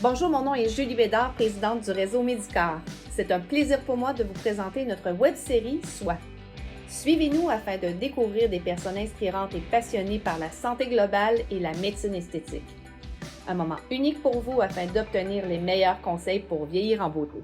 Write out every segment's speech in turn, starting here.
Bonjour, mon nom est Julie Bédard, présidente du réseau Médicare. C'est un plaisir pour moi de vous présenter notre web-série Soi. Suivez-nous afin de découvrir des personnes inspirantes et passionnées par la santé globale et la médecine esthétique. Un moment unique pour vous afin d'obtenir les meilleurs conseils pour vieillir en beauté.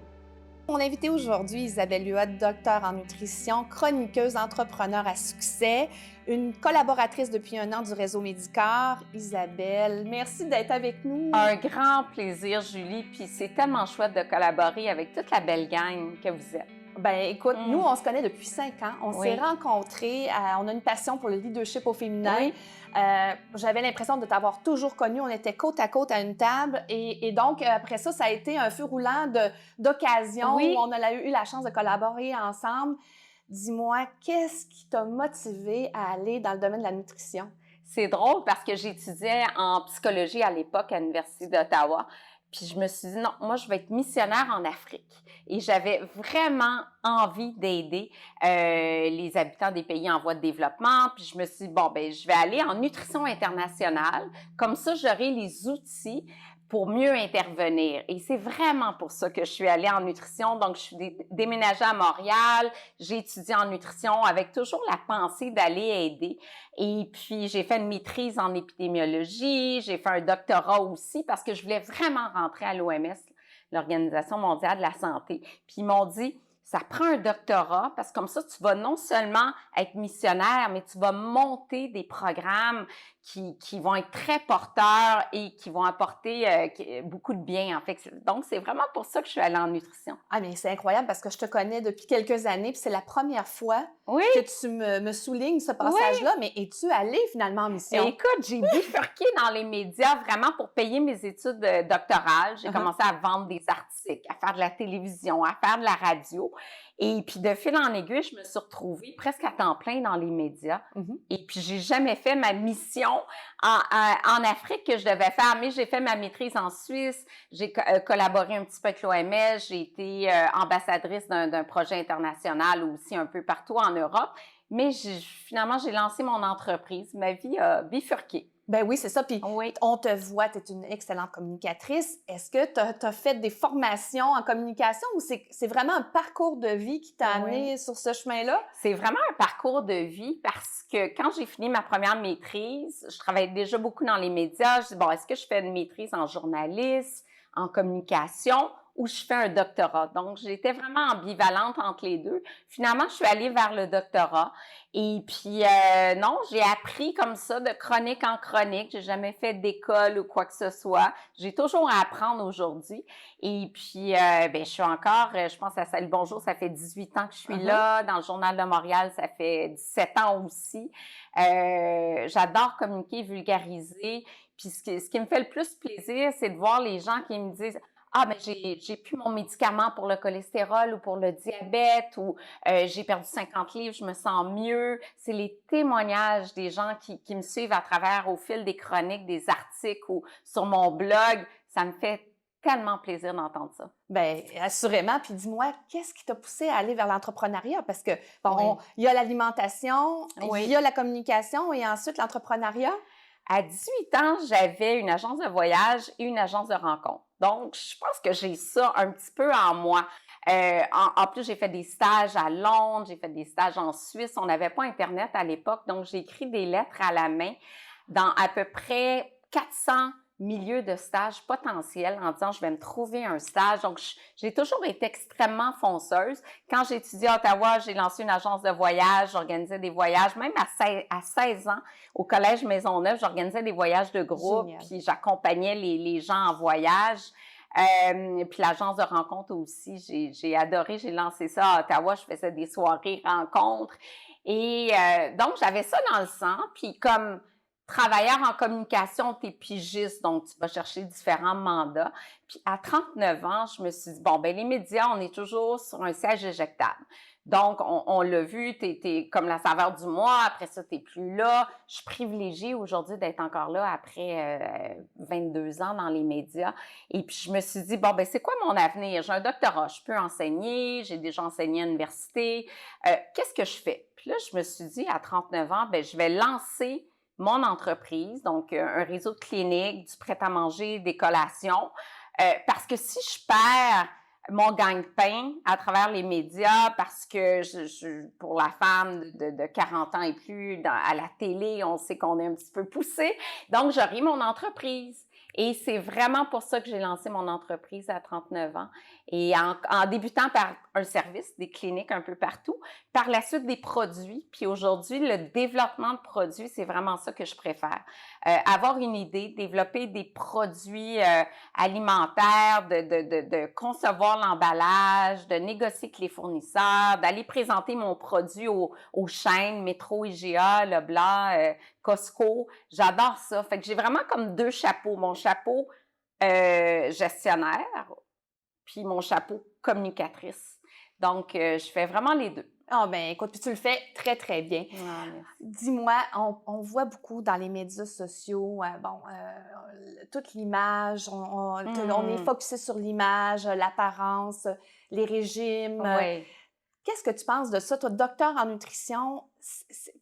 Mon invitée aujourd'hui, Isabelle Huot, docteur en nutrition, chroniqueuse, entrepreneur à succès, une collaboratrice depuis 1 an du réseau Médicare. Isabelle, merci d'être avec nous. Un grand plaisir, Julie, puis c'est tellement chouette de collaborer avec toute la belle gang que vous êtes. Ben écoute, nous, on se connaît depuis 5 ans. On s'est Oui. rencontrés, on a une passion pour le leadership au féminin. Oui. J'avais l'impression de t'avoir toujours connu. On était côte à côte à une table. Et donc, après ça, ça a été un feu roulant d'occasions Oui. où on a eu la chance de collaborer ensemble. Dis-moi, qu'est-ce qui t'a motivé à aller dans le domaine de la nutrition? C'est drôle parce que j'étudiais en psychologie à l'époque à l'Université d'Ottawa. Puis je me suis dit, non, moi, je vais être missionnaire en Afrique. Et j'avais vraiment envie d'aider les habitants des pays en voie de développement. Puis je me suis dit, bon, ben je vais aller en nutrition internationale. Comme ça, j'aurai les outils pour mieux intervenir. Et c'est vraiment pour ça que je suis allée en nutrition. Donc, je suis déménagée à Montréal. J'ai étudié en nutrition avec toujours la pensée d'aller aider. Et puis, j'ai fait une maîtrise en épidémiologie. J'ai fait un doctorat aussi parce que je voulais vraiment rentrer à l'OMS, l'Organisation mondiale de la santé. Puis, ils m'ont dit, ça prend un doctorat parce que comme ça, tu vas non seulement être missionnaire, mais tu vas monter des programmes qui vont être très porteurs et qui vont apporter beaucoup de bien, en fait. Donc, c'est vraiment pour ça que je suis allée en nutrition. Ah, mais c'est incroyable parce que je te connais depuis quelques années, puis c'est la première fois Oui. que tu me soulignes ce passage-là. Mais es-tu allée finalement en mission? Écoute, j'ai bifurqué dans les médias vraiment pour payer mes études doctorales. J'ai commencé à vendre des articles, à faire de la télévision, à faire de la radio. Et puis, de fil en aiguille, je me suis retrouvée presque à temps plein dans les médias. Et puis, j'ai jamais fait ma mission en Afrique que je devais faire, mais j'ai fait ma maîtrise en Suisse. J'ai collaboré un petit peu avec l'OMS. J'ai été ambassadrice d'un projet international aussi un peu partout en Europe. Mais finalement, j'ai lancé mon entreprise. Ma vie a bifurqué. Ben oui, c'est ça. Puis Oui. on te voit, tu es une excellente communicatrice. Est-ce que tu as fait des formations en communication ou c'est vraiment un parcours de vie qui t'a amené sur ce chemin-là? C'est vraiment un parcours de vie parce que quand j'ai fini ma première maîtrise, je travaillais déjà beaucoup dans les médias. Je dis, bon, est-ce que je fais une maîtrise en journalisme, en communication ou je fais un doctorat? Donc, j'étais vraiment ambivalente entre les deux. Finalement, je suis allée vers le doctorat. Et puis, non, j'ai appris comme ça de chronique en chronique. J'ai jamais fait d'école ou quoi que ce soit. J'ai toujours à apprendre aujourd'hui. Et puis, je suis encore, je pense à Salut Bonjour, ça fait 18 ans que je suis là. Dans le Journal de Montréal, ça fait 17 ans aussi. J'adore communiquer, vulgariser. Puis, ce qui me fait le plus plaisir, c'est de voir les gens qui me disent « Ah, mais j'ai plus mon médicament pour le cholestérol ou pour le diabète ou j'ai perdu 50 livres, je me sens mieux. » C'est les témoignages des gens qui me suivent à travers au fil des chroniques, des articles ou sur mon blog. Ça me fait tellement plaisir d'entendre ça. Bien, assurément. Puis dis-moi, qu'est-ce qui t'a poussé à aller vers l'entrepreneuriat? Parce que, bon, il y a l'alimentation, il y a la communication et ensuite l'entrepreneuriat. À 18 ans, j'avais une agence de voyage et une agence de rencontre. Donc, je pense que j'ai ça un petit peu en moi. En plus, j'ai fait des stages à Londres, j'ai fait des stages en Suisse. On n'avait pas Internet à l'époque, donc j'ai écrit des lettres à la main dans à peu près 400 milieux de stages potentiels en disant je vais me trouver un stage. Donc, j'ai toujours été extrêmement fonceuse. Quand j'ai étudié à Ottawa, j'ai lancé une agence de voyage, j'organisais des voyages. Même à 16 ans, au Collège Maisonneuve, j'organisais des voyages de groupe, puis j'accompagnais les gens en voyage. Puis l'agence de rencontre aussi, j'ai adoré, j'ai lancé ça à Ottawa, je faisais des soirées rencontres. Et donc, j'avais ça dans le sang, puis comme travailleur en communication, t'es pigiste, donc tu vas chercher différents mandats. Puis à 39 ans, je me suis dit, bon, ben les médias, on est toujours sur un siège éjectable. Donc, on l'a vu, t'es comme la saveur du mois, après ça, t'es plus là. Je suis privilégiée aujourd'hui d'être encore là après 22 ans dans les médias. Et puis, je me suis dit, bon, ben c'est quoi mon avenir? J'ai un doctorat, je peux enseigner, j'ai déjà enseigné à l'université. Qu'est-ce que je fais? Puis là, je me suis dit, à 39 ans, ben je vais lancer mon entreprise, donc un réseau de cliniques, du prêt-à-manger, des collations. Parce que si je perds mon gagne-pain à travers les médias, parce que pour la femme de 40 ans et plus, à la télé, on sait qu'on est un petit peu poussé. Donc, j'aurai mon entreprise. Et c'est vraiment pour ça que j'ai lancé mon entreprise à 39 ans. Et en débutant par un service, des cliniques un peu partout, par la suite des produits. Puis aujourd'hui, le développement de produits, c'est vraiment ça que je préfère. Avoir une idée, développer des produits alimentaires, de concevoir l'emballage, de négocier avec les fournisseurs, d'aller présenter mon produit aux chaînes Métro, IGA, Loblaw, Costco. J'adore ça. Fait que j'ai vraiment comme 2 chapeaux. Mon chapeau gestionnaire, puis mon chapeau communicatrice. Donc, je fais vraiment les 2. Ah ben écoute, puis tu le fais très, très bien. Ah, merci. Dis-moi, on voit beaucoup dans les médias sociaux, toute l'image, on est focusé sur l'image, l'apparence, les régimes. Oui. Qu'est-ce que tu penses de ça? Toi, docteur en nutrition,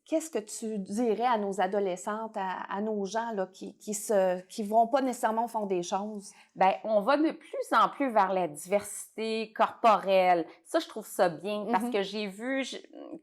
qu'est-ce que tu dirais à nos adolescentes, à nos gens là, qui vont pas nécessairement au fond des choses? Bien, on va de plus en plus vers la diversité corporelle. Ça, je trouve ça bien parce que j'ai vu,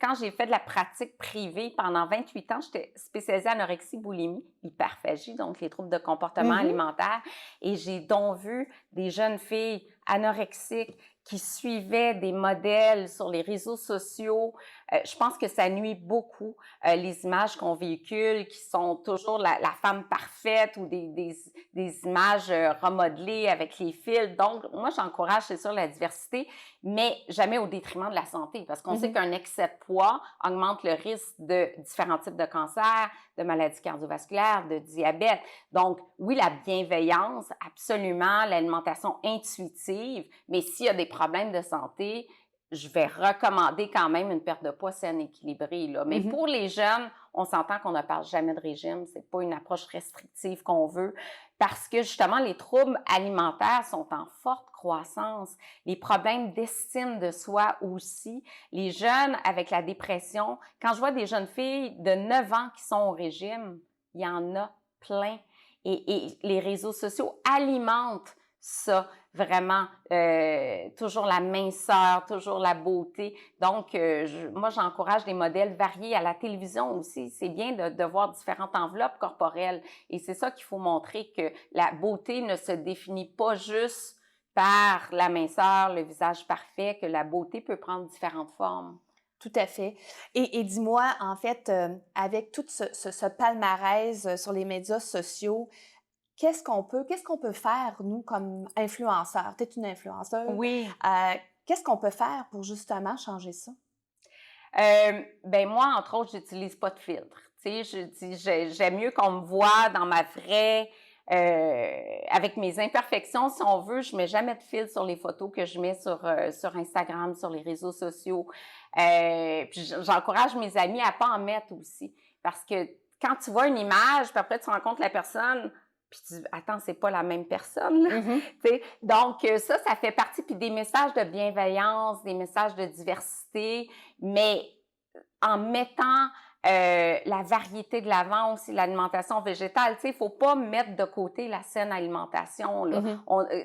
quand j'ai fait de la pratique privée pendant 28 ans, j'étais spécialisée en anorexie, boulimie, hyperphagie, donc les troubles de comportement alimentaire. Et j'ai donc vu des jeunes filles anorexiques qui suivaient des modèles sur les réseaux sociaux. Je pense que ça nuit beaucoup, les images qu'on véhicule, qui sont toujours la femme parfaite ou des images remodelées avec les fils. Donc, moi, j'encourage, c'est sûr, la diversité, mais jamais au détriment de la santé, parce qu'on sait qu'un excès de poids augmente le risque de différents types de cancers, de maladies cardiovasculaires, de diabète. Donc, oui, la bienveillance, absolument, l'alimentation intuitive, mais s'il y a des problèmes de santé, je vais recommander quand même une perte de poids saine et équilibrée, là. Mais pour les jeunes, on s'entend qu'on ne parle jamais de régime, c'est pas une approche restrictive qu'on veut, parce que justement, les troubles alimentaires sont en forte croissance. Les problèmes d'estime de soi aussi. Les jeunes avec la dépression, quand je vois des jeunes filles de 9 ans qui sont au régime, il y en a plein. Et les réseaux sociaux alimentent ça, vraiment, toujours la minceur, toujours la beauté. Donc, moi, j'encourage des modèles variés à la télévision aussi. C'est bien de voir différentes enveloppes corporelles. Et c'est ça qu'il faut montrer, que la beauté ne se définit pas juste par la minceur, le visage parfait, que la beauté peut prendre différentes formes. Tout à fait. Et dis-moi, en fait, avec tout ce palmarès sur les médias sociaux, qu'est-ce qu'on peut faire, nous, comme influenceurs? Tu es une influenceuse. Oui. Qu'est-ce qu'on peut faire pour justement changer ça? Ben moi, entre autres, j'utilise pas de filtre. Tu sais, je dis, j'aime mieux qu'on me voit dans ma vraie, avec mes imperfections, si on veut. Je mets jamais de filtre sur les photos que je mets sur Instagram, sur les réseaux sociaux. Puis j'encourage mes amis à pas en mettre aussi, parce que quand tu vois une image, puis après tu rencontres la personne, puis tu dis, attends, c'est pas la même personne, là. Donc, ça fait partie, puis des messages de bienveillance, des messages de diversité, mais en mettant la variété de l'avant aussi, l'alimentation végétale. Tu sais, il faut pas mettre de côté la saine alimentation, là.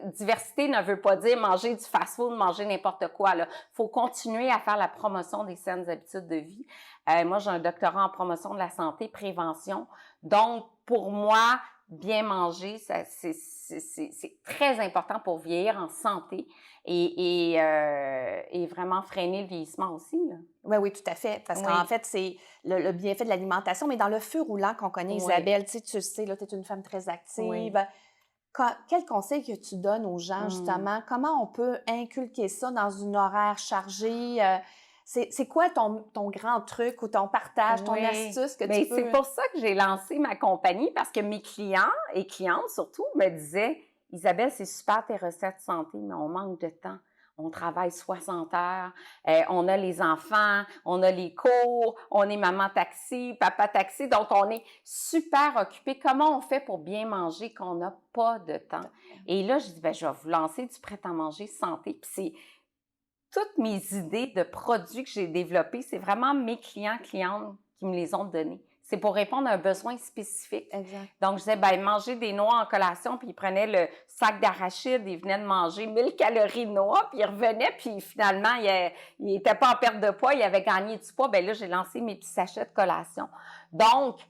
Diversité ne veut pas dire manger du fast-food, manger n'importe quoi, là. Faut continuer à faire la promotion des saines habitudes de vie. Moi, j'ai un doctorat en promotion de la santé, prévention. Donc, pour moi, bien manger, c'est très important pour vieillir en santé et vraiment freiner le vieillissement aussi, là. Oui, tout à fait. Parce qu'en fait, c'est le bienfait de l'alimentation, mais dans le feu roulant qu'on connaît, Isabelle, tu sais, là, tu es une femme très active. Quel conseil que tu donnes aux gens, justement? Comment on peut inculquer ça dans une horaire chargée? C'est quoi ton grand truc ou ton partage, ton astuce que tu peux... C'est pour ça que j'ai lancé ma compagnie, parce que mes clients et clientes surtout me disaient, Isabelle, c'est super tes recettes santé, mais on manque de temps. On travaille 60 heures, on a les enfants, on a les cours, on est maman taxi, papa taxi, donc on est super occupé. Comment on fait pour bien manger quand on n'a pas de temps? Et là, je dis, je vais vous lancer du prêt-à-manger santé. Puis c'est toutes mes idées de produits que j'ai développés, c'est vraiment mes clients, clientes qui me les ont donnés. C'est pour répondre à un besoin spécifique. Exact. Donc, je disais, ben manger des noix en collation, puis il prenait le sac d'arachide, il venait de manger 1000 calories de noix, puis il revenait, puis finalement, il était pas en perte de poids, il avait gagné du poids. Ben là, j'ai lancé mes petits sachets de collation. Donc,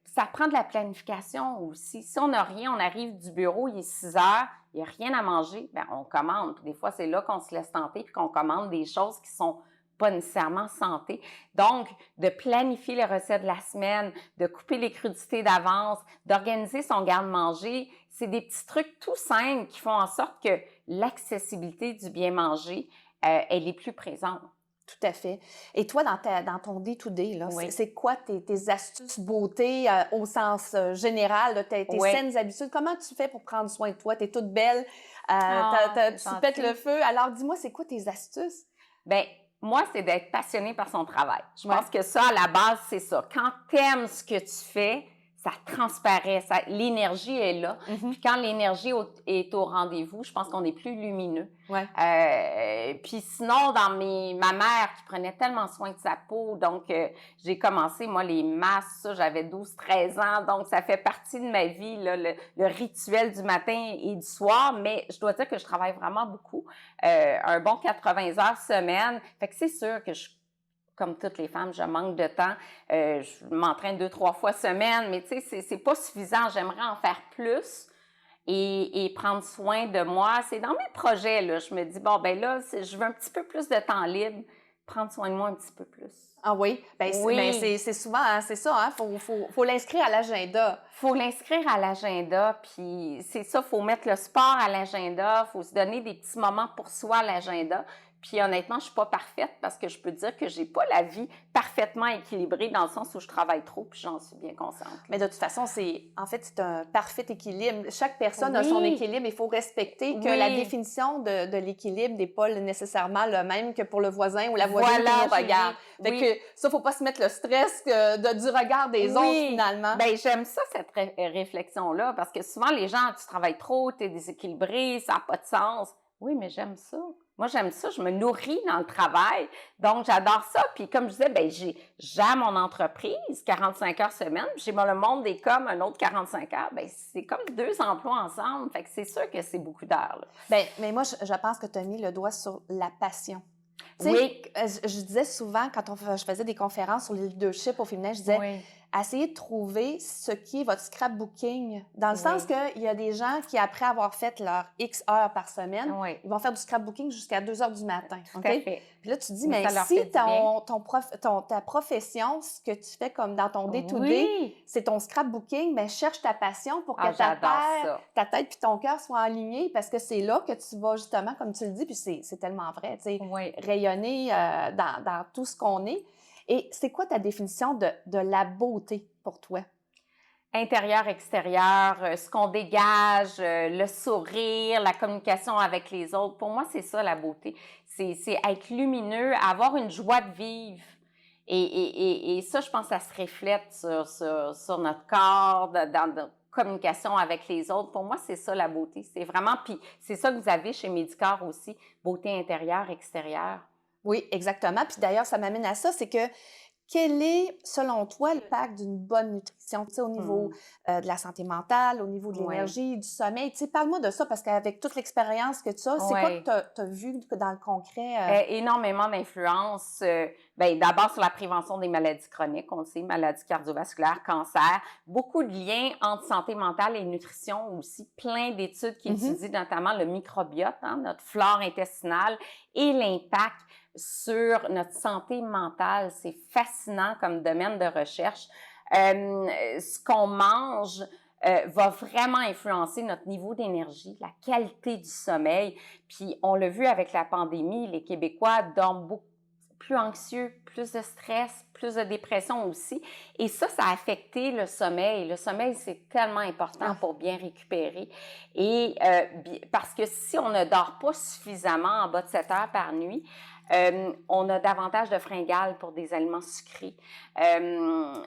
ça prend de la planification aussi. Si on n'a rien, on arrive du bureau, il est 6 heures, il n'y a rien à manger, ben on commande. Puis des fois, c'est là qu'on se laisse tenter, puis qu'on commande des choses qui sont pas nécessairement santé. Donc, de planifier les recettes de la semaine, de couper les crudités d'avance, d'organiser son garde-manger, c'est des petits trucs tout simples qui font en sorte que l'accessibilité du bien manger, elle est plus présente. Tout à fait. Et toi, dans ton day-to-day, là, Oui. c'est quoi tes astuces beauté au sens général, là, tes Oui. saines habitudes? Comment tu fais pour prendre soin de toi? Tu es toute belle, C'est tu pètes gentil. le feu. Alors, dis-moi, c'est quoi tes astuces? Bien, moi, c'est d'être passionné par son travail. Je Ouais. pense que ça, à la base, c'est ça. Quand tu aimes ce que tu fais, ça transparaît, l'énergie est là. Puis quand l'énergie est au rendez-vous, je pense qu'on est plus lumineux. Ouais. Puis sinon, ma mère qui prenait tellement soin de sa peau, donc j'ai commencé, moi, les masques, ça, j'avais 12-13 ans, donc ça fait partie de ma vie, là, le rituel du matin et du soir, mais je dois dire que je travaille vraiment beaucoup, un bon 80 heures semaine, fait que c'est sûr que comme toutes les femmes, je manque de temps. Je m'entraîne 2-3 fois semaine, mais tu sais, c'est pas suffisant. J'aimerais en faire plus et prendre soin de moi. C'est dans mes projets, là. Je me dis, bon, ben là, je veux un petit peu plus de temps libre, prendre soin de moi un petit peu plus. Ah oui? Ben, Oui. c'est souvent, hein, c'est ça, hein? Faut l'inscrire à l'agenda. Faut l'inscrire à l'agenda, puis c'est ça, faut mettre le sport à l'agenda, faut se donner des petits moments pour soi à l'agenda. Puis honnêtement, je suis pas parfaite parce que je peux dire que j'ai pas la vie parfaitement équilibrée dans le sens où je travaille trop, puis j'en suis bien consciente. Mais de toute façon, c'est un parfait équilibre. Chaque personne a son équilibre. Il faut respecter que la définition de l'équilibre n'est pas nécessairement le même que pour le voisin ou la voisine qui nous regarde. Fait que ça, faut pas se mettre le stress du regard des autres, finalement. Bien, j'aime ça, cette réflexion-là, parce que souvent, les gens, tu travailles trop, tu es déséquilibré, ça n'a pas de sens. Oui, mais j'aime ça. Moi, j'aime ça, je me nourris dans le travail. Donc, j'adore ça. Puis, comme je disais, ben j'ai mon entreprise, 45 heures semaine. J'ai le monde des coms, un autre 45 heures. Ben c'est comme 2 emplois ensemble. Fait que c'est sûr que c'est beaucoup d'heures. Ben, mais moi, je pense que tu as mis le doigt sur la passion. T'sais, oui. Je disais souvent, quand je faisais des conférences sur le leadership au féminin, je disais, essayez de trouver ce qui est votre scrapbooking. Dans le sens qu'il y a des gens qui, après avoir fait leur X heures par semaine, ils vont faire du scrapbooking jusqu'à 2 heures du matin. Tout à fait. Puis là, tu te dis, mais si ta profession, ce que tu fais comme dans ton day-to-day, c'est ton scrapbooking, ben cherche ta passion pour que ta tête puis ton cœur soient alignés parce que c'est là que tu vas justement, comme tu le dis, puis c'est tellement vrai, tu sais, rayonner dans tout ce qu'on est. Et c'est quoi ta définition de la beauté pour toi? Intérieur, extérieur, ce qu'on dégage, le sourire, la communication avec les autres. Pour moi, c'est ça la beauté. C'est être lumineux, avoir une joie de vivre. Et ça, je pense que ça se reflète sur notre corps, dans notre communication avec les autres. Pour moi, c'est ça la beauté. C'est vraiment, puis c'est ça que vous avez chez Médicor aussi, beauté intérieure, extérieure. Oui, exactement. Puis d'ailleurs, ça m'amène à ça, c'est que quel est, selon toi, l'impact d'une bonne nutrition, tu sais, au niveau de la santé mentale, au niveau de l'énergie, du sommeil? Tu sais, parle-moi de ça, parce qu'avec toute l'expérience que tu as, c'est quoi que tu as vu dans le concret? Énormément d'influence. D'abord sur la prévention des maladies chroniques, on le sait, maladies cardiovasculaires, cancer. Beaucoup de liens entre santé mentale et nutrition aussi. Plein d'études qui étudient notamment le microbiote, notre flore intestinale, et l'impact sur notre santé mentale. C'est fascinant comme domaine de recherche. Ce qu'on mange va vraiment influencer notre niveau d'énergie, la qualité du sommeil. Puis, on l'a vu avec la pandémie, les Québécois dorment beaucoup plus anxieux, plus de stress, plus de dépression aussi. Et ça a affecté le sommeil. Le sommeil, c'est tellement important pour bien récupérer. Et parce que si on ne dort pas suffisamment en bas de 7 heures par nuit, on a davantage de fringales pour des aliments sucrés.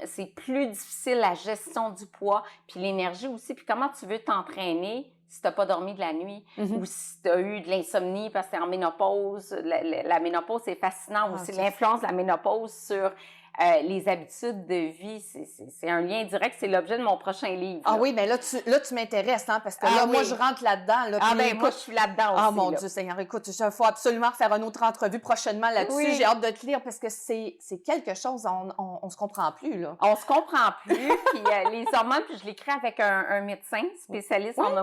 C'est plus difficile la gestion du poids, puis l'énergie aussi. Puis comment tu veux t'entraîner si tu n'as pas dormi de la nuit ou si tu as eu de l'insomnie parce que tu es en ménopause. La ménopause, c'est fascinant aussi. L'influence de la ménopause sur les habitudes de vie, c'est un lien direct, c'est l'objet de mon prochain livre. Ah oui, mais là, tu m'intéresses, hein, parce que là, moi, je rentre là-dedans. Là, moi, je suis là-dedans aussi. Ah, mon Dieu Seigneur, écoute, il faut absolument faire une autre entrevue prochainement là-dessus. Oui. J'ai hâte de te lire parce que c'est quelque chose, on se comprend plus, là. On se comprend plus, puis les hormones, puis je l'écris avec un médecin spécialiste en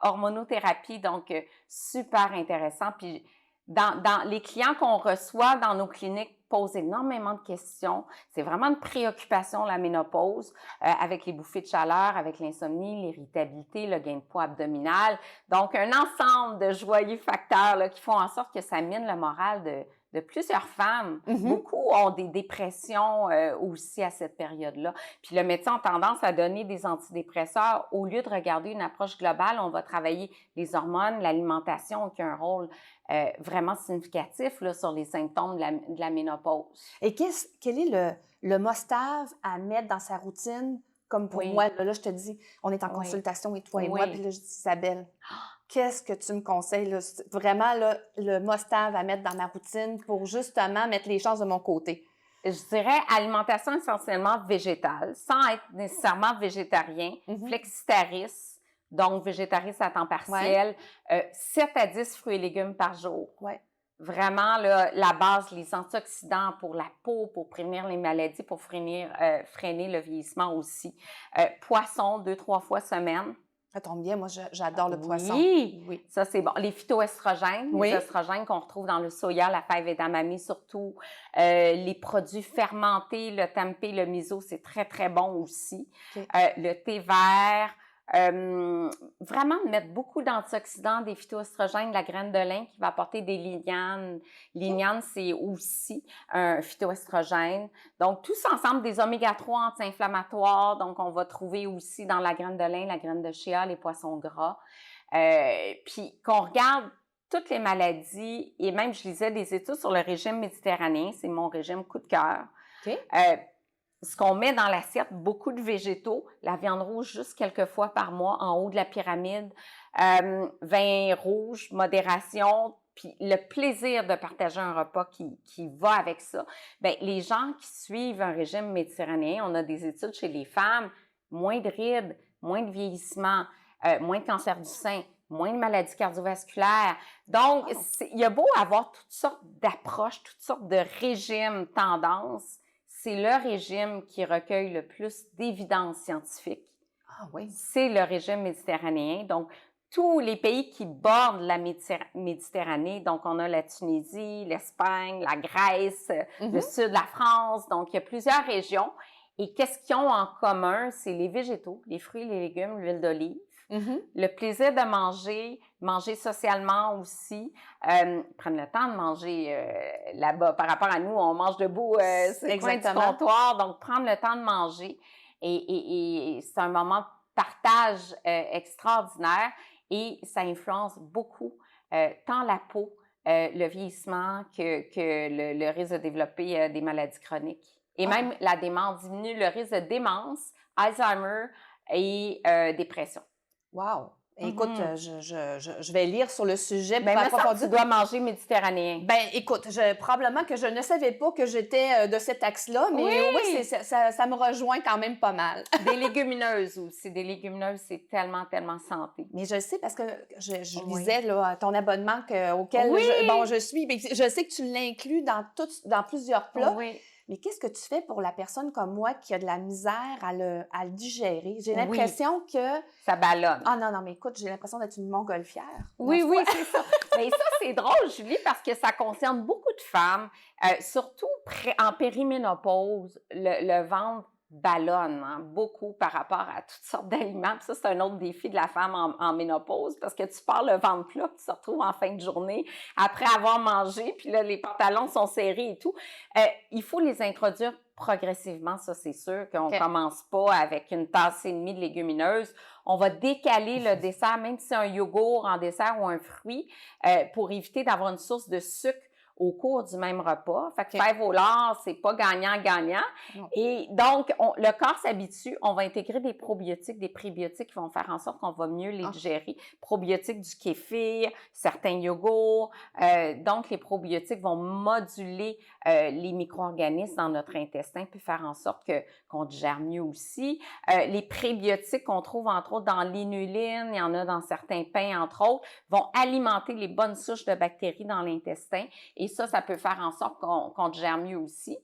hormonothérapie, donc super intéressant, puis dans les clients qu'on reçoit dans nos cliniques posent énormément de questions. C'est vraiment une préoccupation, la ménopause, avec les bouffées de chaleur, avec l'insomnie, l'irritabilité, le gain de poids abdominal. Donc, un ensemble de joyeux facteurs là, qui font en sorte que ça mine le moral de plusieurs femmes. Beaucoup ont des dépressions aussi à cette période-là. Puis le médecin a tendance à donner des antidépresseurs. Au lieu de regarder une approche globale, on va travailler les hormones, l'alimentation qui a un rôle vraiment significatif là, sur les symptômes de la ménopause. Et quel est le must-have à mettre dans sa routine? Comme pour moi, là, je te dis, on est en consultation et toi et moi, puis là, je dis, Isabelle, qu'est-ce que tu me conseilles? Là? Vraiment, là, le must-have à mettre dans ma routine pour justement mettre les chances de mon côté. Je dirais alimentation essentiellement végétale, sans être nécessairement végétarien, flexitariste, donc végétariste à temps partiel, 7 à 10 fruits et légumes par jour. Vraiment, là, la base, les antioxydants pour la peau, pour prévenir les maladies, pour freiner le vieillissement aussi. Poisson, 2-3 fois semaine. Ça tombe bien, moi, j'adore le poisson. Oui, ça, c'est bon. Les phytoestrogènes, les oestrogènes qu'on retrouve dans le soya, la fève edamame surtout. Les produits fermentés, le tempeh, le miso, c'est très, très bon aussi. Le thé vert. Vraiment mettre beaucoup d'antioxydants, des phytoestrogènes, de la graine de lin qui va apporter des lignanes. Lignane, c'est aussi un phytoestrogène. Donc, tous ensemble, des oméga-3 anti-inflammatoires. Donc, on va trouver aussi dans la graine de lin, la graine de shea, les poissons gras. Puis, qu'on regarde toutes les maladies, et même, je lisais des études sur le régime méditerranéen, c'est mon régime coup de cœur. Ce qu'on met dans l'assiette, beaucoup de végétaux, la viande rouge juste quelques fois par mois en haut de la pyramide, vin rouge, modération, puis le plaisir de partager un repas qui va avec ça. Bien, les gens qui suivent un régime méditerranéen, on a des études chez les femmes, moins de rides, moins de vieillissement, moins de cancer du sein, moins de maladies cardiovasculaires. Donc, il y a beau avoir toutes sortes d'approches, toutes sortes de régimes, tendances, c'est le régime qui recueille le plus d'évidences scientifiques. Ah oui. C'est le régime méditerranéen. Donc, tous les pays qui bordent la Méditerranée, donc on a la Tunisie, l'Espagne, la Grèce, le sud de la France. Donc, il y a plusieurs régions. Et qu'est-ce qu'ils ont en commun? C'est les végétaux, les fruits, les légumes, l'huile d'olive. Le plaisir de manger socialement aussi, prendre le temps de manger là-bas. Par rapport à nous, on mange debout, c'est le coin du comptoir, donc prendre le temps de manger. Et c'est un moment de partage extraordinaire et ça influence beaucoup tant la peau, le vieillissement que le risque de développer des maladies chroniques. Et même la démence diminue le risque de démence, Alzheimer et dépression. Wow! Écoute, je vais lire sur le sujet. Ben, tu dois manger méditerranéen. Ben, écoute, probablement que je ne savais pas que j'étais de cet axe-là, mais oui, ça me rejoint quand même pas mal. Des légumineuses aussi. Des légumineuses, c'est tellement, tellement santé. Mais je sais parce que je lisais là, ton abonnement auquel je suis. Mais je sais que tu l'inclus dans plusieurs plats. Mais qu'est-ce que tu fais pour la personne comme moi qui a de la misère à le digérer? J'ai l'impression que... Ça ballonne. Ah non, mais écoute, j'ai l'impression d'être une montgolfière. Oui, c'est ça. Mais ça, c'est drôle, Julie, parce que ça concerne beaucoup de femmes, surtout en périménopause, le ventre ballonne beaucoup par rapport à toutes sortes d'aliments. Puis ça, c'est un autre défi de la femme en ménopause parce que tu pars le ventre plat, tu te retrouves en fin de journée après avoir mangé, puis là, les pantalons sont serrés et tout. Il faut les introduire progressivement, ça, c'est sûr qu'on commence pas avec une tasse et demie de légumineuses. On va décaler le dessert, même si c'est un yogourt en dessert ou un fruit, pour éviter d'avoir une source de sucre au cours du même repas. Fait que OK. faire vos lards, c'est pas gagnant-gagnant. Non. Et donc, le corps s'habitue, on va intégrer des probiotiques, des prébiotiques qui vont faire en sorte qu'on va mieux les digérer. Probiotiques du kéfir, certains yogourts. Donc, les probiotiques vont moduler les micro-organismes dans notre intestin puis faire en sorte qu'on digère mieux aussi. Les prébiotiques qu'on trouve entre autres dans l'inuline, il y en a dans certains pains entre autres, vont alimenter les bonnes souches de bactéries dans l'intestin et ça peut faire en sorte qu'on digère mieux aussi.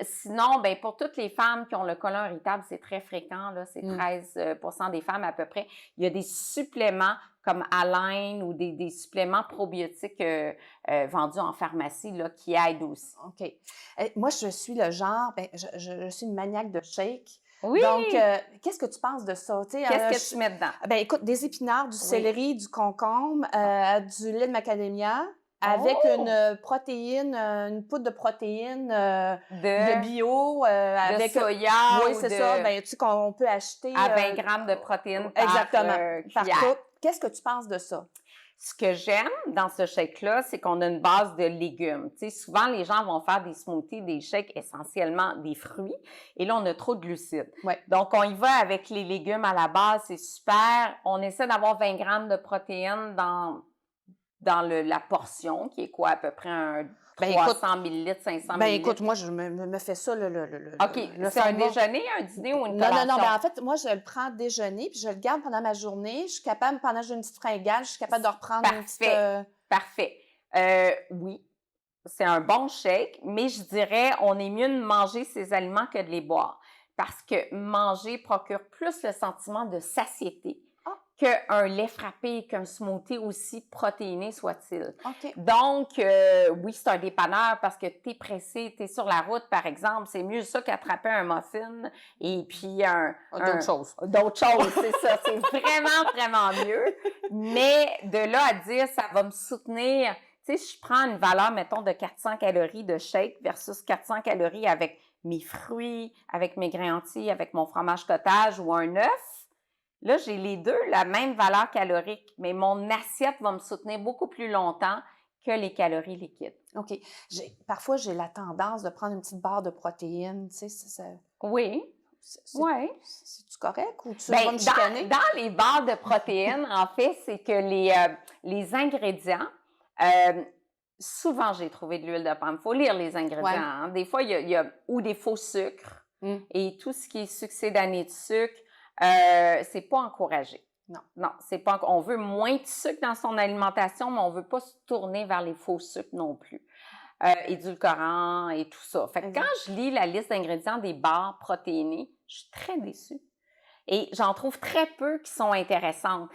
Sinon, ben pour toutes les femmes qui ont le côlon irritable, c'est très fréquent, là, c'est 13% des femmes à peu près. Il y a des suppléments comme Align ou des suppléments probiotiques vendus en pharmacie là, qui aident aussi. OK. Moi, je suis le genre, je suis une maniaque de shake. Oui! Donc, qu'est-ce que tu penses de ça? Qu'est-ce que tu mets dedans? Ben, écoute, des épinards, du céleri, du concombre, du lait de macadamia, avec une protéine, une poudre de protéine de bio. De soya. Oui, c'est ça. Ben, tu sais qu'on peut acheter. À 20 grammes de protéines par par cuillère. coupe. Qu'est-ce que tu penses de ça? Ce que j'aime dans ce shake-là, c'est qu'on a une base de légumes. Tu sais, souvent, les gens vont faire des smoothies, des shakes essentiellement des fruits. Et là, on a trop de glucides. Ouais. Donc, on y va avec les légumes à la base, c'est super. On essaie d'avoir 20 grammes de protéines dans la portion, qui est quoi, à peu près un 300 millilitres, 500 millilitres. Écoute, moi, je me fais ça, OK. C'est un déjeuner, un dîner ou une collation? Non. En fait, moi, je le prends déjeuner, puis je le garde pendant ma journée. Je suis capable, pendant que j'ai une petite fringale, je suis capable de reprendre une petite... Parfait. Oui, c'est un bon shake, mais je dirais, on est mieux de manger ces aliments que de les boire. Parce que manger procure plus le sentiment de satiété qu'un lait frappé, qu'un smoothie aussi protéiné soit-il. OK. Donc, oui, c'est un dépanneur parce que tu es pressé, tu es sur la route, par exemple. C'est mieux ça qu'attraper un muffin et puis d'autres choses. D'autres choses, c'est ça. C'est vraiment, vraiment mieux. Mais de là à dire, ça va me soutenir. Tu sais, je prends une valeur, mettons, de 400 calories de shake versus 400 calories avec mes fruits, avec mes grains entiers, avec mon fromage cottage ou un œuf. Là, j'ai les deux, la même valeur calorique, mais mon assiette va me soutenir beaucoup plus longtemps que les calories liquides. OK. Parfois, j'ai la tendance de prendre une petite barre de protéines, tu sais, Oui. Oui. C'est-tu correct ou tu vas me chicaner? Dans les barres de protéines, en fait, c'est que les ingrédients, souvent, j'ai trouvé de l'huile de palme. Il faut lire les ingrédients. Ouais. Hein. Des fois, il y a ou des faux sucres et tout ce qui est succédané de sucre, c'est pas encouragé. Non, c'est pas. On veut moins de sucre dans son alimentation, mais on veut pas se tourner vers les faux sucres non plus. Édulcorants et tout ça. Fait que quand je lis la liste d'ingrédients des barres protéinées, je suis très déçue. Et j'en trouve très peu qui sont intéressantes.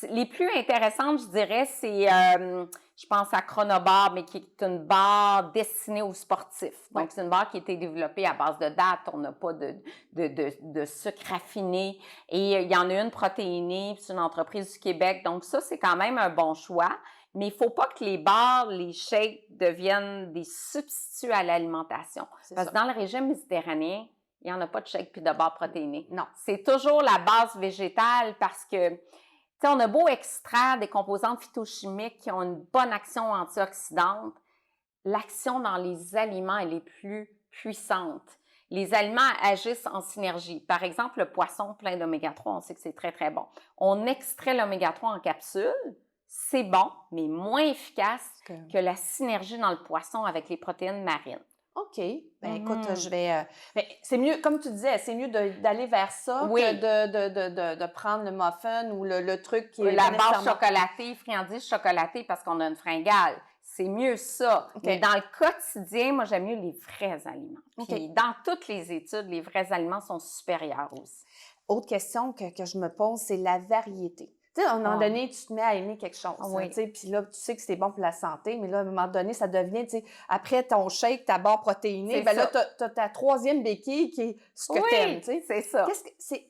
Les plus intéressantes, je dirais, c'est, je pense à Chronobar, mais qui est une barre destinée aux sportifs. Donc, c'est une barre qui a été développée à base de dattes. On n'a pas de sucre raffiné. Et il y en a une protéinée, c'est une entreprise du Québec. Donc, ça, c'est quand même un bon choix. Mais il ne faut pas que les barres, les shakes deviennent des substituts à l'alimentation. Parce que dans le régime méditerranéen, il n'y en a pas de shake puis de barres protéinées. Non. C'est toujours la base végétale parce que, tu sais, on a beau extraire des composantes phytochimiques qui ont une bonne action antioxydante, l'action dans les aliments, elle est plus puissante. Les aliments agissent en synergie. Par exemple, le poisson plein d'oméga 3, on sait que c'est très, très bon. On extrait l'oméga 3 en capsule, c'est bon, mais moins efficace que la synergie dans le poisson avec les protéines marines. OK. Écoute, je vais... c'est mieux, comme tu disais, c'est mieux d'aller vers ça que de prendre le muffin ou le truc qui est... La barre chocolatée, friandise chocolatée parce qu'on a une fringale. C'est mieux ça. Mais dans le quotidien, moi, j'aime mieux les vrais aliments. Puis dans toutes les études, les vrais aliments sont supérieurs aussi. Autre question que je me pose, c'est la variété. Tu sais, à un moment donné, tu te mets à aimer quelque chose. Puis là, tu sais que c'est bon pour la santé, mais là, à un moment donné, ça devient, tu sais, après ton shake, ta barre protéinée, là, tu as ta troisième béquille qui est ce que tu aimes. C'est ça.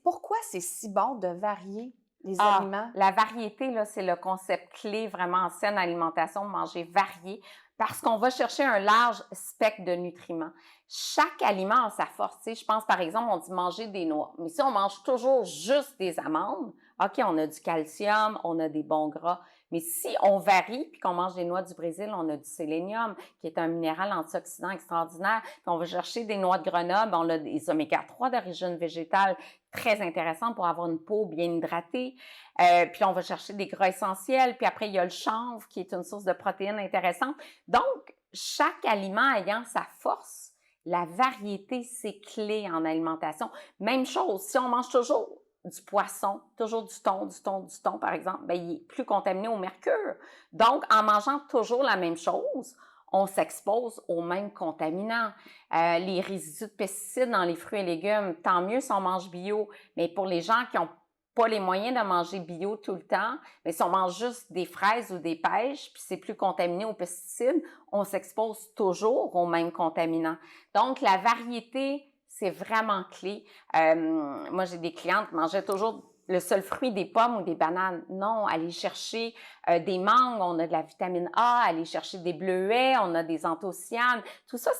Pourquoi c'est si bon de varier les aliments? La variété, là, c'est le concept clé vraiment en saine alimentation, manger varié, parce qu'on va chercher un large spectre de nutriments. Chaque aliment a sa force. Tu sais, je pense, par exemple, on dit manger des noix. Mais si on mange toujours juste des amandes, OK, on a du calcium, on a des bons gras. Mais si on varie puis qu'on mange des noix du Brésil, on a du sélénium, qui est un minéral antioxydant extraordinaire. Puis on va chercher des noix de Grenoble, on a des oméga-3 d'origine végétale très intéressants pour avoir une peau bien hydratée. Puis on va chercher des gras essentiels. Puis après, il y a le chanvre, qui est une source de protéines intéressante. Donc, chaque aliment ayant sa force, la variété, c'est clé en alimentation. Même chose, si on mange toujours du poisson, toujours du thon, par exemple, bien, il est plus contaminé au mercure. Donc, en mangeant toujours la même chose, on s'expose aux mêmes contaminants. Les résidus de pesticides dans les fruits et légumes, tant mieux si on mange bio, mais pour les gens qui n'ont pas les moyens de manger bio tout le temps, mais si on mange juste des fraises ou des pêches, puis c'est plus contaminé aux pesticides, on s'expose toujours aux mêmes contaminants. Donc, la variété, c'est vraiment clé. Moi, j'ai des clientes qui mangeaient toujours le seul fruit des pommes ou des bananes. Non, aller chercher des mangues, on a de la vitamine A, aller chercher des bleuets, on a des anthocyanes. Tout ça,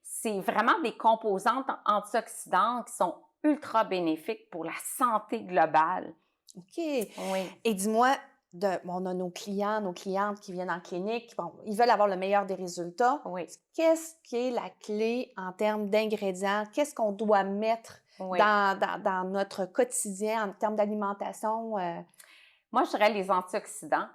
c'est vraiment des composantes antioxydantes qui sont ultra bénéfiques pour la santé globale. OK. Oui. Et dis-moi, on a nos clients, nos clientes qui viennent en clinique, bon, ils veulent avoir le meilleur des résultats. Oui. Qu'est-ce qui est la clé en termes d'ingrédients? Qu'est-ce qu'on doit mettre dans notre quotidien en termes d'alimentation? Moi, je dirais les antioxydants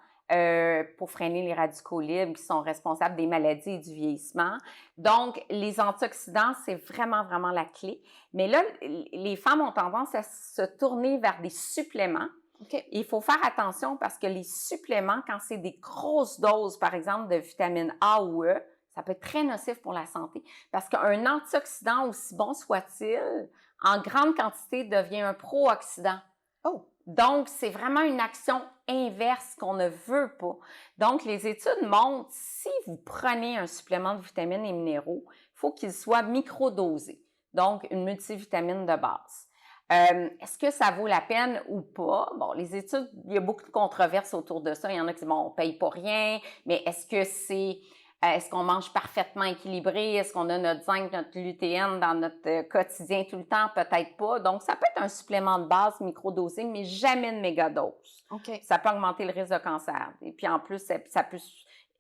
pour freiner les radicaux libres qui sont responsables des maladies et du vieillissement. Donc, les antioxydants, c'est vraiment, vraiment la clé. Mais là, les femmes ont tendance à se tourner vers des suppléments. Okay. Il faut faire attention parce que les suppléments, quand c'est des grosses doses, par exemple, de vitamine A ou E, ça peut être très nocif pour la santé. Parce qu'un antioxydant, aussi bon soit-il, en grande quantité, devient un pro-oxydant. Oh! Donc, c'est vraiment une action inverse qu'on ne veut pas. Donc, les études montrent, si vous prenez un supplément de vitamines et minéraux, il faut qu'il soit microdosé, donc une multivitamine de base. Est-ce que ça vaut la peine ou pas? Bon, les études, il y a beaucoup de controverses autour de ça. Il y en a qui disent, bon, on paye pas rien, mais est-ce qu'on mange parfaitement équilibré? Est-ce qu'on a notre zinc, notre lutéine dans notre quotidien tout le temps? Peut-être pas. Donc, ça peut être un supplément de base microdosé, mais jamais de mégadose. Okay. Ça peut augmenter le risque de cancer. Et puis, en plus, ça peut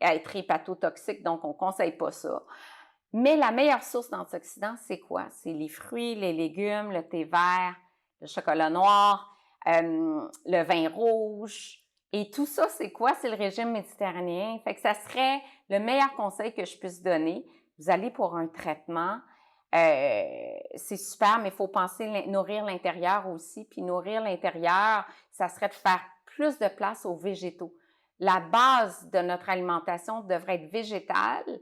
être hépatotoxique, donc on ne conseille pas ça. Mais la meilleure source d'antioxydants, c'est quoi? C'est les fruits, les légumes, le thé vert, le chocolat noir, le vin rouge. Et tout ça, c'est quoi? C'est le régime méditerranéen. Fait que ça serait le meilleur conseil que je puisse donner. Vous allez pour un traitement, c'est super, mais il faut penser nourrir l'intérieur aussi. Puis nourrir l'intérieur, ça serait de faire plus de place aux végétaux. La base de notre alimentation devrait être végétale.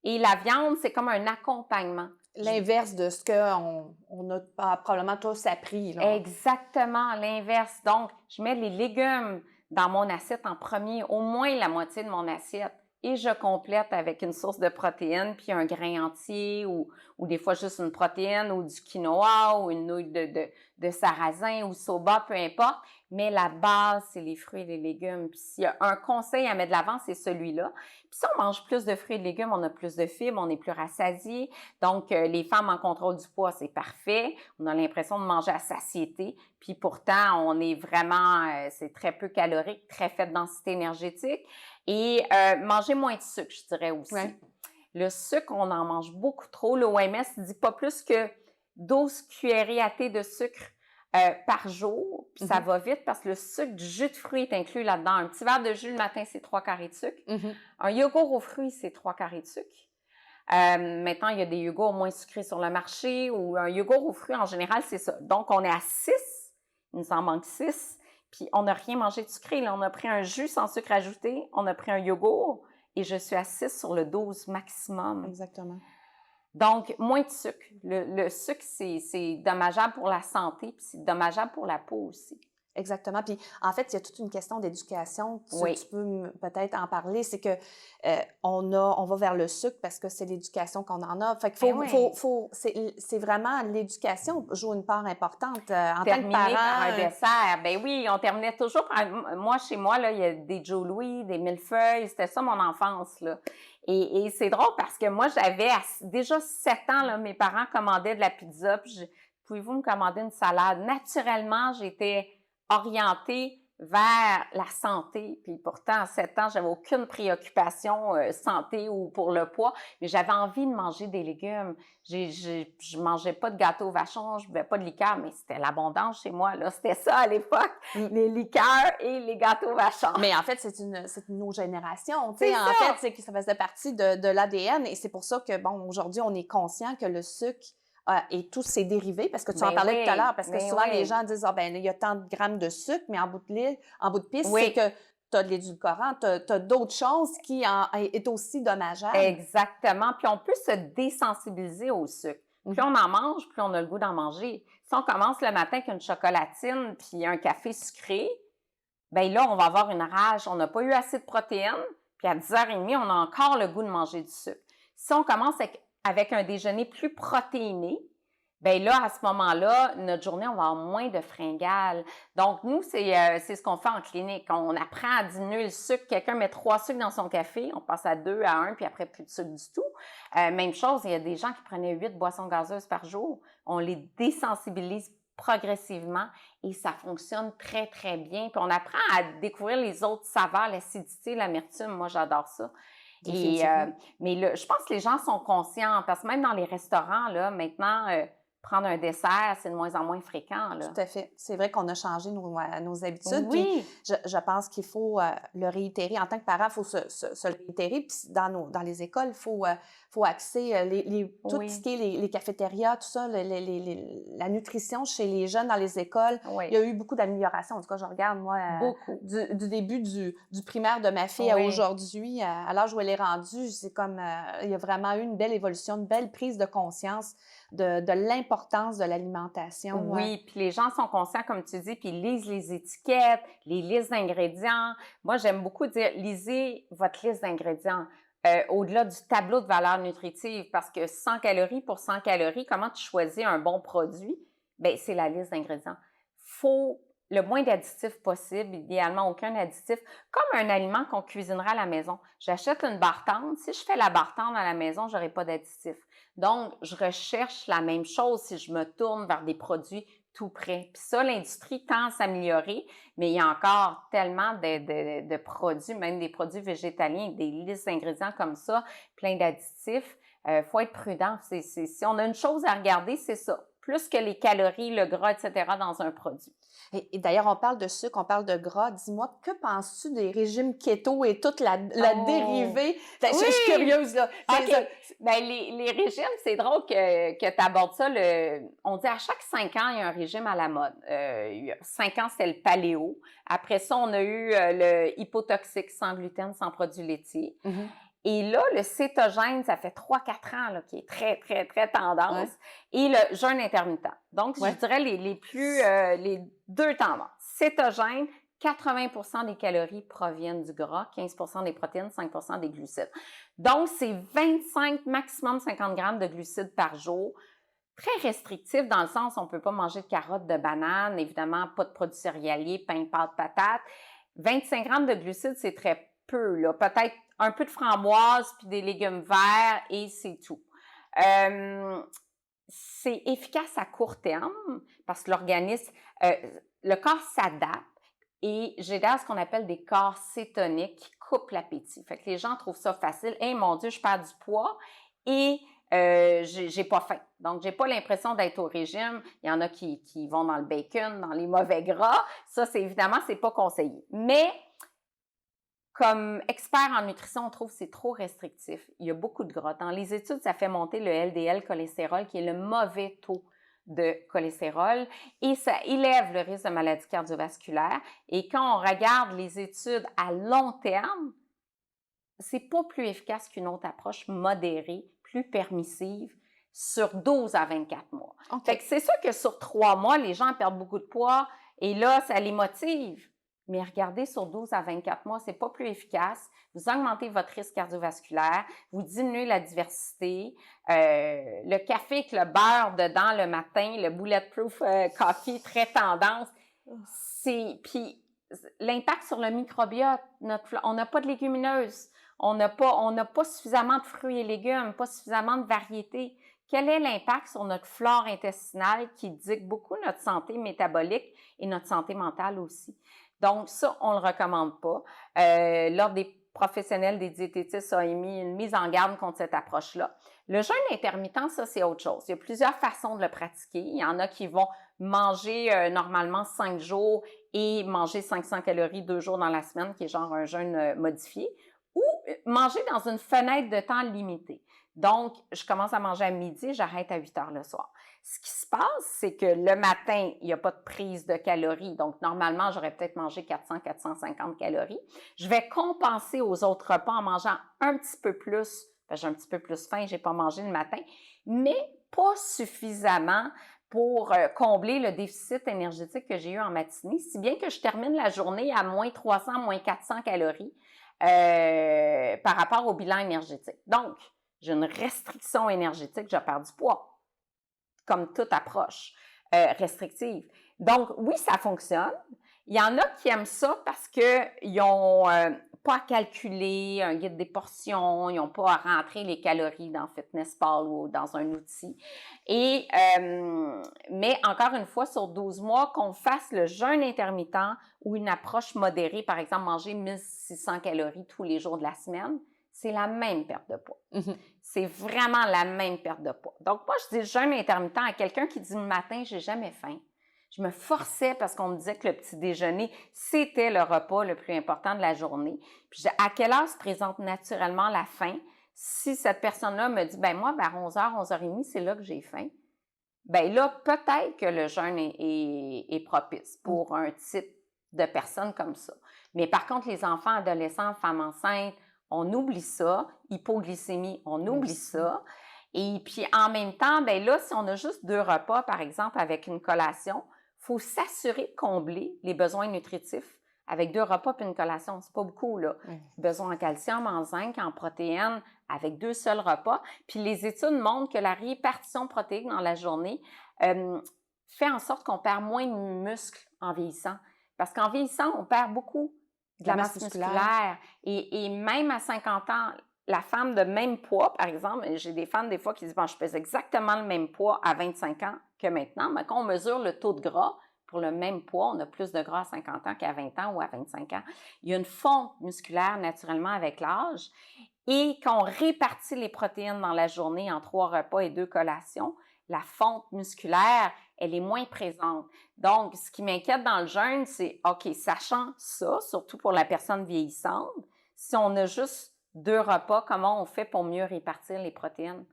Et la viande, c'est comme un accompagnement. L'inverse de ce qu'on a probablement tous appris. Là. Exactement, l'inverse. Donc, je mets les légumes dans mon assiette en premier, au moins la moitié de mon assiette. Et je complète avec une source de protéines, puis un grain entier ou des fois juste une protéine ou du quinoa ou une nouille de sarrasin ou soba, peu importe. Mais la base, c'est les fruits et les légumes. Puis s'il y a un conseil à mettre de l'avant, c'est celui-là. Puis si on mange plus de fruits et de légumes, on a plus de fibres, on est plus rassasié. Donc, les femmes en contrôle du poids, c'est parfait. On a l'impression de manger à satiété. Puis pourtant, on est vraiment, c'est très peu calorique, très faible densité énergétique. Et manger moins de sucre, je dirais aussi. Ouais. Le sucre, on en mange beaucoup trop. L'OMS dit pas plus que 12 cuillerées à thé de sucre par jour. Puis ça va vite parce que le sucre du jus de fruits est inclus là-dedans. Un petit verre de jus le matin, c'est 3 carrés de sucre. Un yogourt aux fruits, c'est 3 carrés de sucre. Maintenant, il y a des yogourts moins sucrés sur le marché ou un yogourt aux fruits, en général, c'est ça. Donc, on est à 6. Il nous en manque 6. Puis, on n'a rien mangé de sucré. Là, on a pris un jus sans sucre ajouté. On a pris un yogourt et je suis à 6 sur le 12 maximum. Exactement. Donc, moins de sucre. Le sucre, c'est dommageable pour la santé puis c'est dommageable pour la peau aussi. Exactement. Puis, en fait, il y a toute une question d'éducation. Tu peux peut-être en parler. C'est que on va vers le sucre parce que c'est l'éducation qu'on en a. Fait qu'il c'est vraiment l'éducation joue une part importante en tant que parent. Par un dessert. Ben oui, on terminait toujours par... Moi, chez moi, là, il y a des Joe Louis, des millefeuilles. C'était ça mon enfance, là. Et c'est drôle parce que moi, j'avais déjà 7 ans, là, mes parents commandaient de la pizza. Puis pouvez-vous me commander une salade? Naturellement, j'étais orientée vers la santé. Puis pourtant, à 7 ans, j'avais aucune préoccupation santé ou pour le poids, mais j'avais envie de manger des légumes. Je mangeais pas de gâteau au vachon, je buvais pas de liqueur, mais c'était l'abondance chez moi, là. C'était ça à l'époque, les liqueurs et les gâteaux au vachon. Mais en fait, c'est nos générations. Tu sais, en fait, c'est que ça faisait partie de l'ADN et c'est pour ça que, bon, aujourd'hui, on est conscient que le sucre et tous ses dérivés, parce que tu en parlais tout à l'heure, parce que souvent, les gens disent, il y a tant de grammes de sucre, mais en bout de piste, c'est que tu as de l'édulcorant, tu as d'autres choses qui est aussi dommageable. Exactement. Puis on peut se désensibiliser au sucre. Plus on en mange, plus on a le goût d'en manger. Si on commence le matin avec une chocolatine puis un café sucré, bien là, on va avoir une rage. On n'a pas eu assez de protéines, puis à 10h30, on a encore le goût de manger du sucre. Si on commence avec un déjeuner plus protéiné, bien là, à ce moment-là, notre journée, on va avoir moins de fringales. Donc, nous, c'est ce qu'on fait en clinique. On apprend à diminuer le sucre. Quelqu'un met 3 sucres dans son café, on passe à 2, à 1, puis après, plus de sucre du tout. Même chose, il y a des gens qui prenaient 8 boissons gazeuses par jour. On les désensibilise progressivement et ça fonctionne très, très bien. Puis on apprend à découvrir les autres saveurs, l'acidité, l'amertume. Moi, j'adore ça. Mais je pense que les gens sont conscients parce que même dans les restaurants, là, maintenant, prendre un dessert, c'est de moins en moins fréquent. Là. Tout à fait. C'est vrai qu'on a changé nos habitudes. Oui. Puis je pense qu'il faut le réitérer. En tant que parent, il faut se le réitérer. Puis dans les écoles, il faut axer tout ce qui est les cafétérias, tout ça, la nutrition chez les jeunes dans les écoles. Oui. Il y a eu beaucoup d'améliorations. En tout cas, je regarde, moi, du début du primaire de ma fille à aujourd'hui, à l'âge où elle est rendue, c'est comme, il y a vraiment eu une belle évolution, une belle prise de conscience de l'importance de l'alimentation. Oui, puis les gens sont conscients, comme tu dis, puis ils lisent les étiquettes, les listes d'ingrédients. Moi, j'aime beaucoup dire, lisez votre liste d'ingrédients au-delà du tableau de valeur nutritive, parce que 100 calories pour 100 calories, comment tu choisis un bon produit? Bien, c'est la liste d'ingrédients. Faut le moins d'additifs possible, idéalement aucun additif, comme un aliment qu'on cuisinera à la maison. J'achète une barre tendre. Si je fais la barre tendre à la maison, je n'aurai pas d'additifs. Donc, je recherche la même chose si je me tourne vers des produits tout prêts. Puis ça, l'industrie tend à s'améliorer, mais il y a encore tellement de produits, même des produits végétaliens, des listes d'ingrédients comme ça, plein d'additifs. Faut être prudent. Si on a une chose à regarder, c'est ça. Plus que les calories, le gras, etc. dans un produit. Et d'ailleurs, on parle de sucre, on parle de gras. Dis-moi, que penses-tu des régimes keto et toute la dérivée? Je suis curieuse, là. Okay. Bien, les régimes, c'est drôle que tu abordes ça. On dit à chaque 5 ans, il y a un régime à la mode. Il y a 5 ans, c'était le paléo. Après ça, on a eu le hypotoxique sans gluten, sans produits laitiers. Mm-hmm. Et là, le cétogène, ça fait 3-4 ans là, qui est très, très, très tendance. Ouais. Et le jeûne intermittent. Donc, je dirais les deux tendances. Cétogène, 80% des calories proviennent du gras, 15% des protéines, 5% des glucides. Donc, c'est 25, maximum 50 grammes de glucides par jour. Très restrictif dans le sens, on ne peut pas manger de carottes, de bananes, évidemment, pas de produits céréaliers, pain, pâtes, patates. 25 grammes de glucides, c'est très peu, là. Peut-être un peu de framboise puis des légumes verts et c'est tout. C'est efficace à court terme parce que l'organisme, le corps s'adapte et génère ce qu'on appelle des corps cétoniques qui coupent l'appétit. Fait que les gens trouvent ça facile. « Hey, mon Dieu, je perds du poids et j'ai pas faim. » Donc, j'ai pas l'impression d'être au régime. Il y en a qui vont dans le bacon, dans les mauvais gras. Ça, évidemment, c'est pas conseillé. Mais comme expert en nutrition, on trouve que c'est trop restrictif. Il y a beaucoup de gras. Dans les études, ça fait monter le LDL cholestérol, qui est le mauvais taux de cholestérol, et ça élève le risque de maladie cardiovasculaire. Et quand on regarde les études à long terme, c'est pas plus efficace qu'une autre approche modérée, plus permissive, sur 12 à 24 mois. Okay. Fait que c'est sûr que sur 3 mois, les gens perdent beaucoup de poids, et là, ça les motive. Mais regardez, sur 12 à 24 mois, c'est pas plus efficace. Vous augmentez votre risque cardiovasculaire, vous diminuez la diversité. Le café avec le beurre dedans le matin, le bulletproof coffee, très tendance. Puis l'impact sur le microbiote, on n'a pas de légumineuses, on n'a pas suffisamment de fruits et légumes, pas suffisamment de variétés. quel est l'impact sur notre flore intestinale qui dicte beaucoup notre santé métabolique et notre santé mentale aussi. Donc, ça, on ne le recommande pas. L'Ordre des professionnels des diététistes a émis une mise en garde contre cette approche-là. Le jeûne intermittent, ça, c'est autre chose. Il y a plusieurs façons de le pratiquer. Il y en a qui vont manger normalement 5 jours et manger 500 calories 2 jours dans la semaine, qui est genre un jeûne modifié, ou manger dans une fenêtre de temps limitée. Donc, je commence à manger à midi, j'arrête à 8 heures le soir. Ce qui se passe, c'est que le matin, il n'y a pas de prise de calories. Donc, normalement, j'aurais peut-être mangé 400-450 calories. Je vais compenser aux autres repas en mangeant un petit peu plus. J'ai un petit peu plus faim, je n'ai pas mangé le matin, mais pas suffisamment pour combler le déficit énergétique que j'ai eu en matinée, si bien que je termine la journée à moins 300, moins 400 calories par rapport au bilan énergétique. Donc, j'ai une restriction énergétique, je perds du poids, comme toute approche restrictive. Donc, oui, ça fonctionne. Il y en a qui aiment ça parce qu'ils n'ont pas à calculer un guide des portions, ils n'ont pas à rentrer les calories dans FitnessPal ou dans un outil. Mais encore une fois, sur 12 mois, qu'on fasse le jeûne intermittent ou une approche modérée, par exemple, manger 1600 calories tous les jours de la semaine, c'est la même perte de poids. Mm-hmm. C'est vraiment la même perte de poids. Donc, moi, je dis jeûne intermittent à quelqu'un qui dit le matin, j'ai jamais faim. Je me forçais parce qu'on me disait que le petit déjeuner, c'était le repas le plus important de la journée. Puis, à quelle heure se présente naturellement la faim? Si cette personne-là me dit, ben moi, vers 11h, 11h30, c'est là que j'ai faim. Ben là, peut-être que le jeûne est propice pour un type de personne comme ça. Mais par contre, les enfants, adolescents, femmes enceintes, on oublie ça. Hypoglycémie, on oublie ça. Et puis, en même temps, ben là, si on a juste 2 repas, par exemple, avec une collation, il faut s'assurer de combler les besoins nutritifs avec 2 repas puis une collation. C'est pas beaucoup, là. Besoin en calcium, en zinc, en protéines, avec 2 seuls repas. Puis, les études montrent que la répartition protéique dans la journée fait en sorte qu'on perd moins de muscles en vieillissant. Parce qu'en vieillissant, on perd beaucoup de la masse musculaire. Et même à 50 ans, la femme de même poids, par exemple, j'ai des femmes des fois qui disent, bon, je pèse exactement le même poids à 25 ans que maintenant, mais quand on mesure le taux de gras, pour le même poids, on a plus de gras à 50 ans qu'à 20 ans ou à 25 ans. Il y a une fonte musculaire naturellement avec l'âge. Et quand on répartit les protéines dans la journée en 3 repas et 2 collations, la fonte musculaire, elle est moins présente. Donc, ce qui m'inquiète dans le jeûne, c'est, OK, sachant ça, surtout pour la personne vieillissante, si on a juste 2 repas, comment on fait pour mieux répartir les protéines?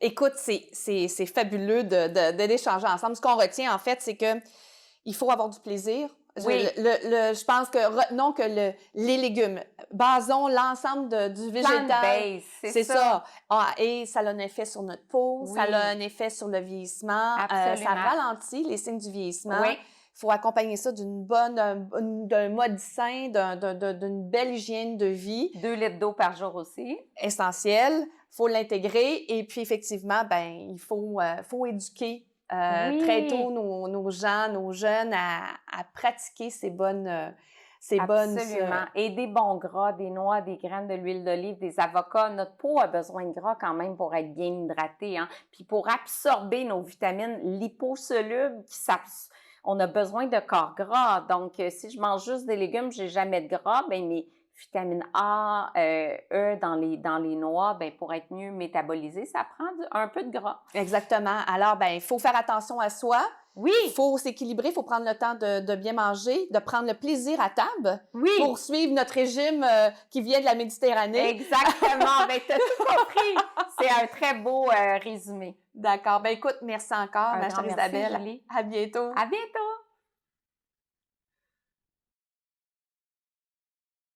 Écoute, c'est fabuleux d'échanger ensemble. Ce qu'on retient, en fait, c'est que il faut avoir du plaisir. Oui. Je pense que retenons que les légumes, basons l'ensemble du végétal. Plant-based, c'est ça. Et ça a un effet sur notre peau, ça a un effet sur le vieillissement. Ça ralentit les signes du vieillissement. Oui. Il faut accompagner ça d'un mode sain, d'une belle hygiène de vie. 2 litres d'eau par jour aussi. Essentiel. Il faut l'intégrer. Et puis, effectivement, il faut éduquer très tôt nos gens, nos jeunes à pratiquer ces bonnes... Absolument. Et des bons gras, des noix, des graines de l'huile d'olive, des avocats. Notre peau a besoin de gras quand même pour être bien hydratée. Hein? Puis pour absorber nos vitamines liposolubles, on a besoin de corps gras. Donc, si je mange juste des légumes, j'ai jamais de gras, mes vitamines A, E dans les noix, pour être mieux métabolisées, ça prend un peu de gras. Exactement. Alors, il faut faire attention à soi. Oui. Il faut s'équilibrer, il faut prendre le temps de bien manger, de prendre le plaisir à table. Oui. Pour suivre notre régime qui vient de la Méditerranée. Exactement. Tu as tout compris. C'est un très beau résumé. D'accord. Écoute, merci encore, ma chère Isabelle. Julie. À bientôt. À bientôt.